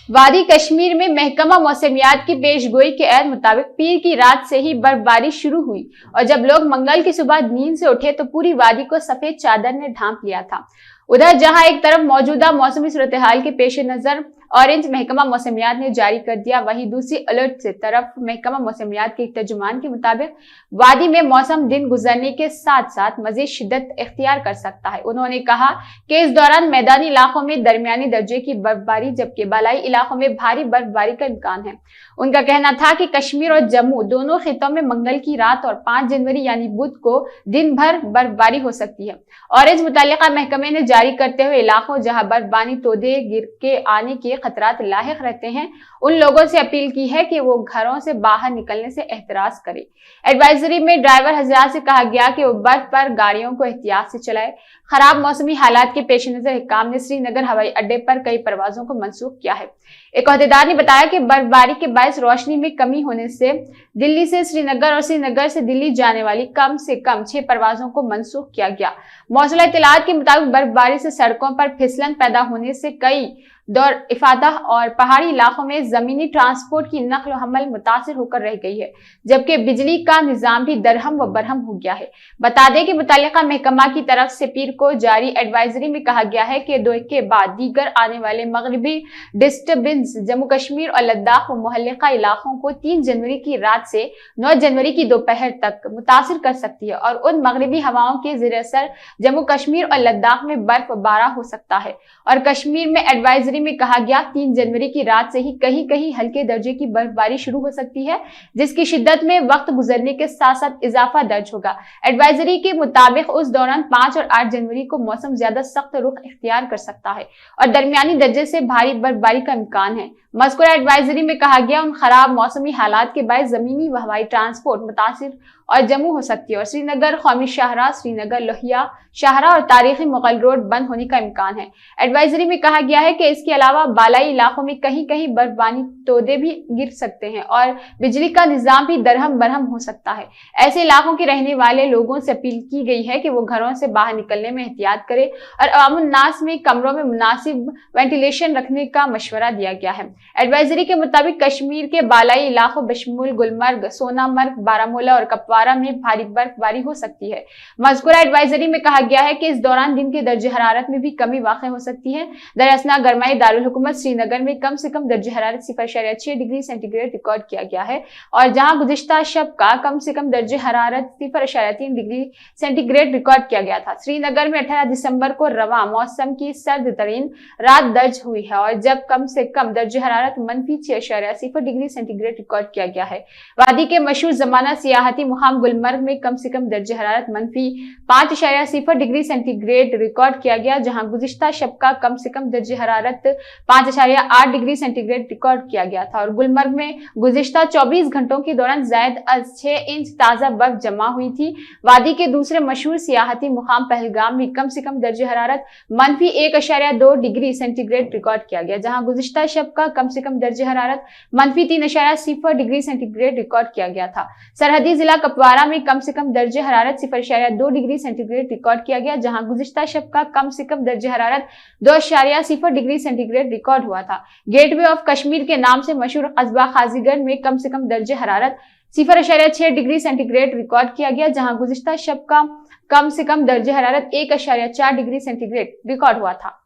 वादी कश्मीर में महकमा मौसमियात की पेशगोई के एद मुताबिक पीर की रात से ही बर्फबारी शुरू हुई और जब लोग मंगल की सुबह नींद से उठे तो पूरी वादी को सफेद चादर ने ढांप लिया था। उधर जहां एक तरफ मौजूदा मौसमी सूरत हाल के पेश नजर ऑरेंज महकमा मौसमियात ने जारी कर दिया, वहीं दूसरी अलर्ट से तरफ महकमा मौसमियात के एक तर्जुमान के मुताबिक वादी में मौसम दिन गुजरने के साथ साथ मजीद शिद्दत इख्तियार कर सकता है। उन्होंने कहा कि इस दौरान मैदानी इलाकों में दरमियानी दर्जे की बर्फबारी जबकि बालाई इलाकों में भारी बर्फबारी का इम्कान है। उनका कहना था कि कश्मीर और जम्मू दोनों खितों में मंगल की रात और 5 जनवरी यानी बुध को दिन भर बर्फबारी हो सकती है। ऑरेंज मुतल्लिका महकमे ने जारी करते हुए इलाकों जहां बर्फबारी तोदे गिर के आने के खतरात लाहिक रहते हैं उन लोगों से अपील की है कि वो घरों से बाहर निकलने से एहतराज करें। एडवाइजरी में ड्राइवर हजरात से कहा गया कि वो बर्फ पर गाड़ियों को एहतियात से चलाए। खराब मौसमी हालात के पेश नजर हुक्काम ने श्रीनगर हवाई अड्डे पर कई परवाजों को मंसूख किया है। एक अहदेदार ने बताया कि बर्फबारी के बायस रोशनी में कमी होने से दिल्ली से श्रीनगर और श्रीनगर से दिल्ली जाने वाली कम से कम 6 परवाजों को मंसूख किया गया। मौसम इत्तलात के मुताबिक बर्फबारी से सड़कों पर फिसलन पैदा होने से कई दौर इफादा और पहाड़ी इलाकों में जमीनी ट्रांसपोर्ट की नकल हमल मुतासिर होकर रह गई है, जबकि बिजली का निजाम भी दरहम व बरहम हो गया है। बता दें कि मुतल्लिका महकमा की तरफ से पीर को जारी एडवाइजरी में कहा गया है कि 2 के बाद दीगर आने वाले मगरबी डिस्टर्बेंस जम्मू कश्मीर और लद्दाख व मुहल्लिका इलाकों को 3 जनवरी की रात से 9 जनवरी की दोपहर तक मुतासिर कर सकती है और उन मगरबी हवाओं के ज़ेर असर जम्मू कश्मीर और लद्दाख में बर्फबारी हो सकता है। और कश्मीर में एडवाइजरी में कहा गया 3 जनवरी की रात से ही कहीं कहीं हल्के दर्जे की बर्फबारी शुरू हो सकती है, जिसकी शिद्दत में वक्त गुजरने के साथ साथ इजाफा दर्ज होगा। एडवाइजरी के मुताबिक उस दौरान 5 और 8 जनवरी को मौसम ज्यादा सख्त रुख इख्तियार कर सकता है और दरमियानी दर्जे से भारी बर्फबारी का इम्कान है। मज़कूरा एडवाइजरी में कहा गया उन खराब मौसमी हालात के बायस जमीनी व हवाई ट्रांसपोर्ट मुतासिर और जम्मू हो सकती है और श्रीनगर कौमी शाहराह, श्रीनगर लोहिया शाहराह और तारीखी मुगल रोड बंद होने का इम्कान है। एडवाइजरी में कहा गया है कि इसके अलावा बालाई इलाकों में कहीं कहीं बर्फबारी तोदे भी गिर सकते हैं और बिजली का निजाम भी दरहम बरहम हो सकता है। ऐसे इलाकों के रहने वाले लोगों से अपील की गई है कि वो घरों से बाहर निकलने में एहतियात करें और अवामुन्नास में कमरों में मुनासिब वेंटिलेशन रखने का मशवरा दिया गया है। एडवाइजरी के मुताबिक कश्मीर के बालाई इलाकों बशमूल गुलमर्ग, सोनामर्ग, बारामूला और कपवारा में भारी बर्फबारी हो सकती है। मज़कूरा एडवाइजरी में कहा गया है कि इस दौरान दिन के दर्जे हरारत में भी कमी वाक़ हो सकती है। दरअसल गरमाई दारुल हुकूमत श्रीनगर में कम से कम दर्जे हरारत 0.6 डिग्री सेंटीग्रेड रिकॉर्ड किया गया है और जहां गुज़िश्ता शब का कम से कम दर्जे हरारत 0.3 डिग्री सेंटीग्रेड रिकॉर्ड किया गया था। श्रीनगर में 18 दिसंबर को रवा मौसम की सर्द तरीन रात दर्ज हुई है और जब कम से कम दर्जे हरारत -6.0 डिग्री सेंटीग्रेड रिकॉर्ड किया गया है। वादी के मशहूर जमाना सियाहती मुकाम गुलमर्ग में कम से कम दर्जे हरारत -5.0 डिग्री सेंटीग्रेड रिकॉर्ड किया गया, जहां गुज़िश्ता शब का कम से कम दर्जे हरारत 5.8 डिग्री सेंटीग्रेड रिकॉर्ड किया गया था और गुलमर्ग में गुज़िश्ता 24 घंटों के दौरान ज़ायद अज 6 इंच ताज़ा बर्फ जमा हुई थी। वादी के दूसरे मशहूर सियाहती मुकाम पहलगाम में कम से कम दर्जे हरारत -1.2 डिग्री सेंटीग्रेड रिकॉर्ड किया गया, जहां गुज़िश्ता शब का कम से कम दर्जे हरारत -3.0 डिग्री सेंटीग्रेड रिकॉर्ड किया गया था। सरहदी जिला कपवारा में कम से कम दर्जे हरारत 0.2 डिग्री सेंटीग्रेड रिकॉर्ड किया गया, जहां गुज़िश्ता शब का कम से कम दर्जे हरारत 2.0 डिग्री सेंटीग्रेड रिकॉर्ड हुआ था। गेटवे ऑफ कश्मीर के नाम से मशहूर कस्बा काजीगंज में कम से कम दर्जे हरारत 0.6 डिग्री सेंटीग्रेड रिकॉर्ड किया गया, जहां गुज़िश्ता शब का कम से कम दर्जे हरारत 1.4 डिग्री सेंटीग्रेड रिकॉर्ड हुआ था।